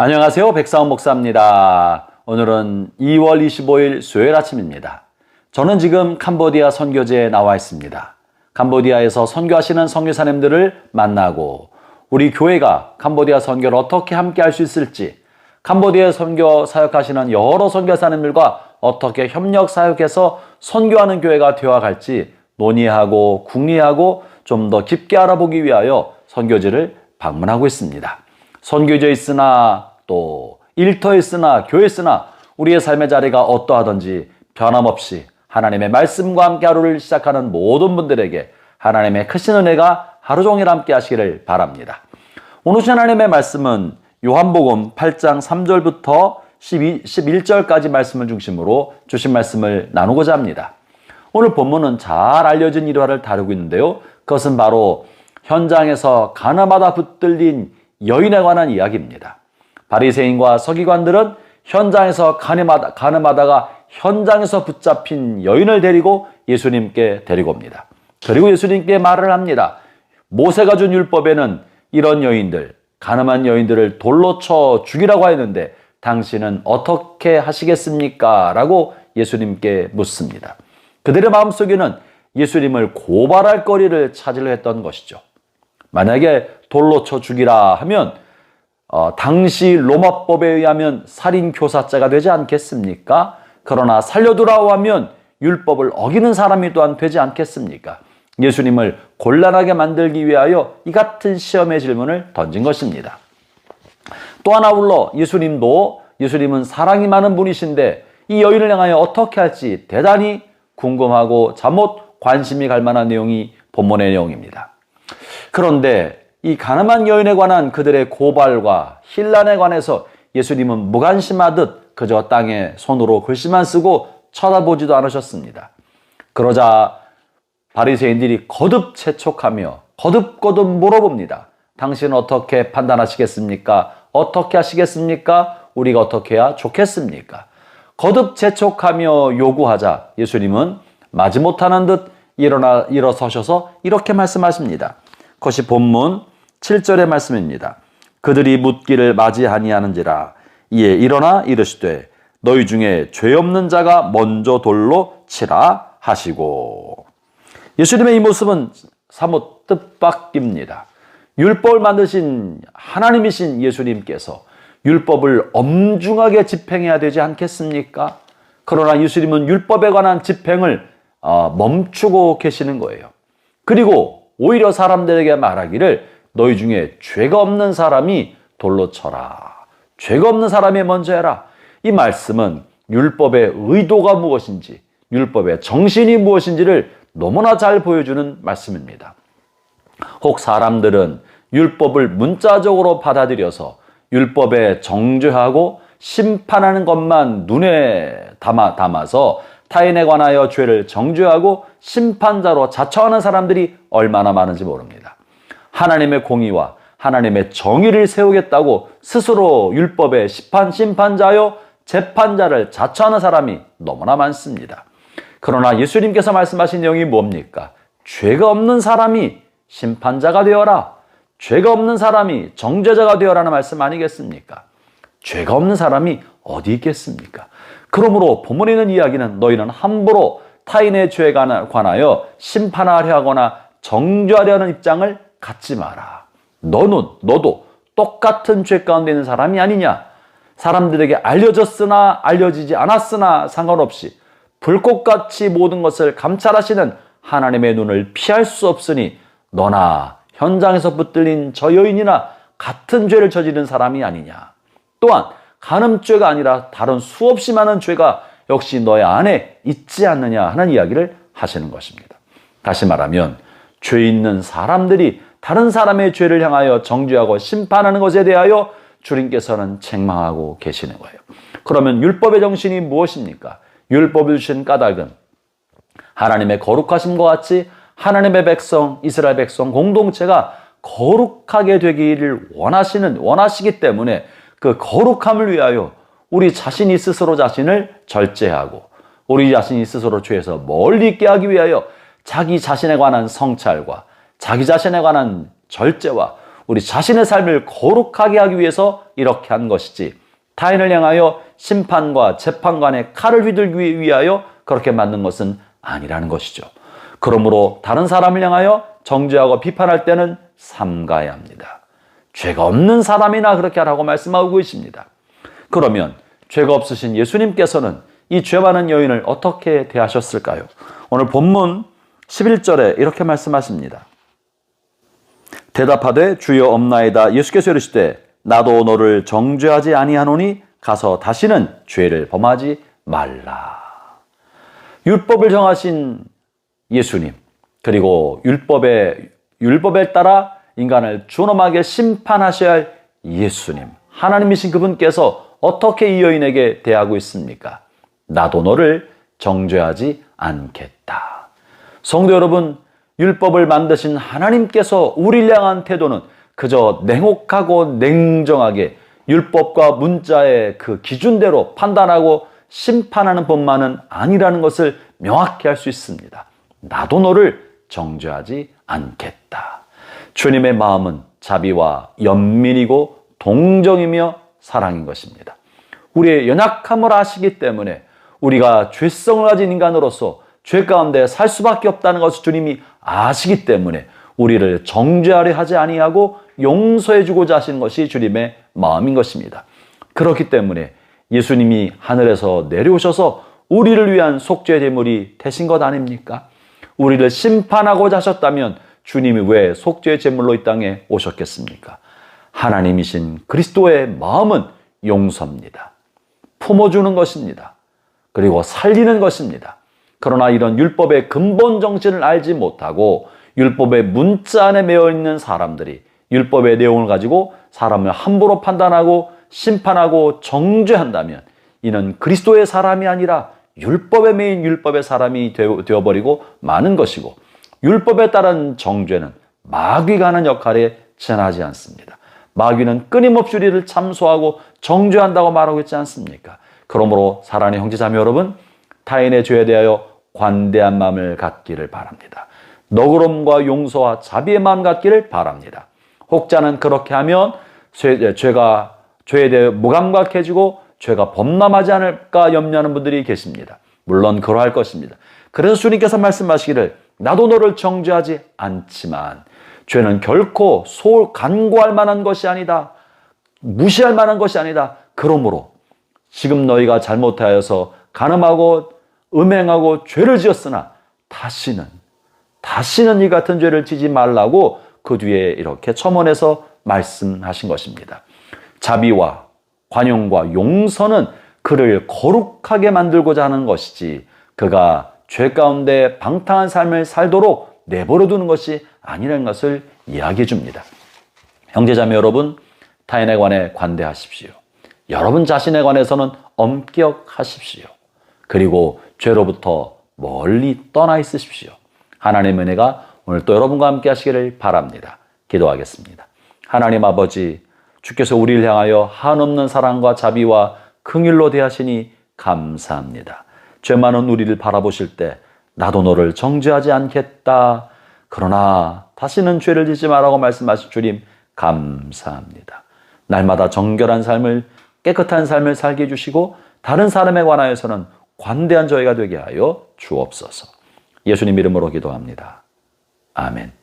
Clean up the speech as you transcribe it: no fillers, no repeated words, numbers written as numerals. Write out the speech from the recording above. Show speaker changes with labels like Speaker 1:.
Speaker 1: 안녕하세요. 백사훈 목사입니다. 오늘은 2월 25일 수요일 아침입니다. 저는 지금 캄보디아 선교지에 나와 있습니다. 캄보디아에서 선교하시는 선교사님들을 만나고 우리 교회가 캄보디아 선교를 어떻게 함께 할 수 있을지, 캄보디아 선교 사역하시는 여러 선교사님들과 어떻게 협력 사역해서 선교하는 교회가 되어갈지 논의하고 궁리하고 좀 더 깊게 알아보기 위하여 선교지를 방문하고 있습니다. 선교지에 있으나 또 일터에 있으나 교회에 있으나 우리의 삶의 자리가 어떠하든지 변함없이 하나님의 말씀과 함께 하루를 시작하는 모든 분들에게 하나님의 크신 은혜가 하루 종일 함께 하시기를 바랍니다. 오늘 주신 하나님의 말씀은 요한복음 8장 3절부터 11절까지 말씀을 중심으로 주신 말씀을 나누고자 합니다. 오늘 본문은 잘 알려진 일화를 다루고 있는데요. 그것은 바로 현장에서 가늠하다 붙들린 여인에 관한 이야기입니다. 바리새인과 서기관들은 현장에서 가늠하다가 현장에서 붙잡힌 여인을 데리고 예수님께 데리고 옵니다. 그리고 예수님께 말을 합니다. 모세가 준 율법에는 이런 여인들, 가늠한 여인들을 돌로 쳐 죽이라고 하였는데 당신은 어떻게 하시겠습니까? 라고 예수님께 묻습니다. 그들의 마음속에는 예수님을 고발할 거리를 찾으려 했던 것이죠. 만약에 돌로 쳐 죽이라 하면 당시 로마법에 의하면 살인교사죄가 되지 않겠습니까? 그러나 살려두라고 하면 율법을 어기는 사람이 또한 되지 않겠습니까? 예수님을 곤란하게 만들기 위하여 이 같은 시험의 질문을 던진 것입니다. 또 하나 울러 예수님은 사랑이 많은 분이신데 이 여인을 향하여 어떻게 할지 대단히 궁금하고 잠못 관심이 갈 만한 내용이 본문의 내용입니다. 그런데 이 가늠한 여인에 관한 그들의 고발과 혼란에 관해서 예수님은 무관심하듯 그저 땅에 손으로 글씨만 쓰고 쳐다보지도 않으셨습니다. 그러자 바리새인들이 거듭 재촉하며 거듭 물어봅니다. 당신은 어떻게 판단하시겠습니까? 어떻게 하시겠습니까? 우리가 어떻게 해야 좋겠습니까? 거듭 재촉하며 요구하자 예수님은 마지못하는 듯 일어서셔서 이렇게 말씀하십니다. 그것이 본문 7절의 말씀입니다. 그들이 묻기를 맞이하니하는지라 이에 일어나 이르시되 너희 중에 죄 없는 자가 먼저 돌로 치라 하시고. 예수님의 이 모습은 사뭇 뜻밖입니다. 율법을 만드신 하나님이신 예수님께서 율법을 엄중하게 집행해야 되지 않겠습니까? 그러나 예수님은 율법에 관한 집행을 멈추고 계시는 거예요. 그리고 오히려 사람들에게 말하기를 너희 중에 죄가 없는 사람이 돌로 쳐라. 죄가 없는 사람이 먼저 해라. 이 말씀은 율법의 의도가 무엇인지, 율법의 정신이 무엇인지를 너무나 잘 보여주는 말씀입니다. 혹 사람들은 율법을 문자적으로 받아들여서 율법에 정죄하고 심판하는 것만 눈에 담아서 타인에 관하여 죄를 정죄하고 심판자로 자처하는 사람들이 얼마나 많은지 모릅니다. 하나님의 공의와 하나님의 정의를 세우겠다고 스스로 율법의 심판자요 재판자를 자처하는 사람이 너무나 많습니다. 그러나 예수님께서 말씀하신 내용이 뭡니까? 죄가 없는 사람이 심판자가 되어라. 죄가 없는 사람이 정죄자가 되어라는 말씀 아니겠습니까? 죄가 없는 사람이 어디 있겠습니까? 그러므로 본문에 있는 이야기는 너희는 함부로 타인의 죄에 관하여 심판하려 하거나 정죄하려는 입장을 갖지 마라. 너도 똑같은 죄 가운데 있는 사람이 아니냐? 사람들에게 알려졌으나 알려지지 않았으나 상관없이 불꽃같이 모든 것을 감찰하시는 하나님의 눈을 피할 수 없으니 너나 현장에서 붙들린 저 여인이나 같은 죄를 저지른 사람이 아니냐? 또한 간음죄가 아니라 다른 수없이 많은 죄가 역시 너의 안에 있지 않느냐 하는 이야기를 하시는 것입니다. 다시 말하면 죄 있는 사람들이 다른 사람의 죄를 향하여 정죄하고 심판하는 것에 대하여 주님께서는 책망하고 계시는 거예요. 그러면 율법의 정신이 무엇입니까? 율법을 주신 까닭은 하나님의 거룩하심과 같이 하나님의 백성, 이스라엘 백성 공동체가 거룩하게 되기를 원하시기 때문에 그 거룩함을 위하여 우리 자신이 스스로 자신을 절제하고 우리 자신이 스스로 죄에서 멀리 있게 하기 위하여 자기 자신에 관한 성찰과 자기 자신에 관한 절제와 우리 자신의 삶을 거룩하게 하기 위해서 이렇게 한 것이지 타인을 향하여 심판과 재판관의 칼을 휘둘기 위하여 그렇게 만든 것은 아니라는 것이죠. 그러므로 다른 사람을 향하여 정죄하고 비판할 때는 삼가야 합니다. 죄가 없는 사람이나 그렇게 하라고 말씀하고 계십니다. 그러면 죄가 없으신 예수님께서는 이 죄 많은 여인을 어떻게 대하셨을까요? 오늘 본문 11절에 이렇게 말씀하십니다. 대답하되 주여 없나이다. 예수께서 이르시되 나도 너를 정죄하지 아니하노니 가서 다시는 죄를 범하지 말라. 율법을 정하신 예수님, 그리고 율법에 따라 인간을 존엄하게 심판하셔야 할 예수님, 하나님이신 그분께서 어떻게 이 여인에게 대하고 있습니까? 나도 너를 정죄하지 않겠다. 성도 여러분, 율법을 만드신 하나님께서 우리를 향한 태도는 그저 냉혹하고 냉정하게 율법과 문자의 그 기준대로 판단하고 심판하는 법만은 아니라는 것을 명확히 할 수 있습니다. 나도 너를 정죄하지 않겠다. 주님의 마음은 자비와 연민이고 동정이며 사랑인 것입니다. 우리의 연약함을 아시기 때문에 우리가 죄성을 가진 인간으로서 죄 가운데 살 수밖에 없다는 것을 주님이 아시기 때문에 우리를 정죄하려 하지 아니하고 용서해 주고자 하시는 것이 주님의 마음인 것입니다. 그렇기 때문에 예수님이 하늘에서 내려오셔서 우리를 위한 속죄 제물이 되신 것 아닙니까? 우리를 심판하고자 하셨다면 주님이 왜 속죄 제물로 이 땅에 오셨겠습니까? 하나님이신 그리스도의 마음은 용서입니다. 품어주는 것입니다. 그리고 살리는 것입니다. 그러나 이런 율법의 근본 정신을 알지 못하고 율법의 문자 안에 매여 있는 사람들이 율법의 내용을 가지고 사람을 함부로 판단하고 심판하고 정죄한다면 이는 그리스도의 사람이 아니라 율법에 매인 율법의 사람이 되어버리고 마는 것이고, 율법에 따른 정죄는 마귀가 하는 역할에 지나지 않습니다. 마귀는 끊임없이 우리를 참소하고 정죄한다고 말하고 있지 않습니까? 그러므로 사랑하는 형제자매 여러분, 타인의 죄에 대하여 관대한 마음을 갖기를 바랍니다. 너그러움과 용서와 자비의 마음 갖기를 바랍니다. 혹자는 그렇게 하면 죄에 대해 무감각해지고 죄가 범람하지 않을까 염려하는 분들이 계십니다. 물론 그러할 것입니다. 그래서 주님께서 말씀하시기를 나도 너를 정죄하지 않지만 죄는 결코 간구할 만한 것이 아니다. 무시할 만한 것이 아니다. 그러므로 지금 너희가 잘못하여서 간음하고 음행하고 죄를 지었으나 다시는 이 같은 죄를 지지 말라고 그 뒤에 이렇게 첨언해서 말씀하신 것입니다. 자비와 관용과 용서는 그를 거룩하게 만들고자 하는 것이지 그가 죄 가운데 방탕한 삶을 살도록 내버려 두는 것이 아니라는 것을 이야기해 줍니다. 형제자매 여러분, 타인에 관해 관대하십시오. 여러분 자신에 관해서는 엄격하십시오. 그리고 죄로부터 멀리 떠나 있으십시오. 하나님의 은혜가 오늘 또 여러분과 함께 하시기를 바랍니다. 기도하겠습니다. 하나님 아버지, 주께서 우리를 향하여 한없는 사랑과 자비와 긍휼로 대하시니 감사합니다. 죄 많은 우리를 바라보실 때 나도 너를 정죄하지 않겠다. 그러나 다시는 죄를 짓지 말라고 말씀하신 주님 감사합니다. 날마다 정결한 삶을, 깨끗한 삶을 살게 해주시고 다른 사람에 관하여서는 관대한 저희가 되게 하여 주옵소서. 예수님 이름으로 기도합니다. 아멘.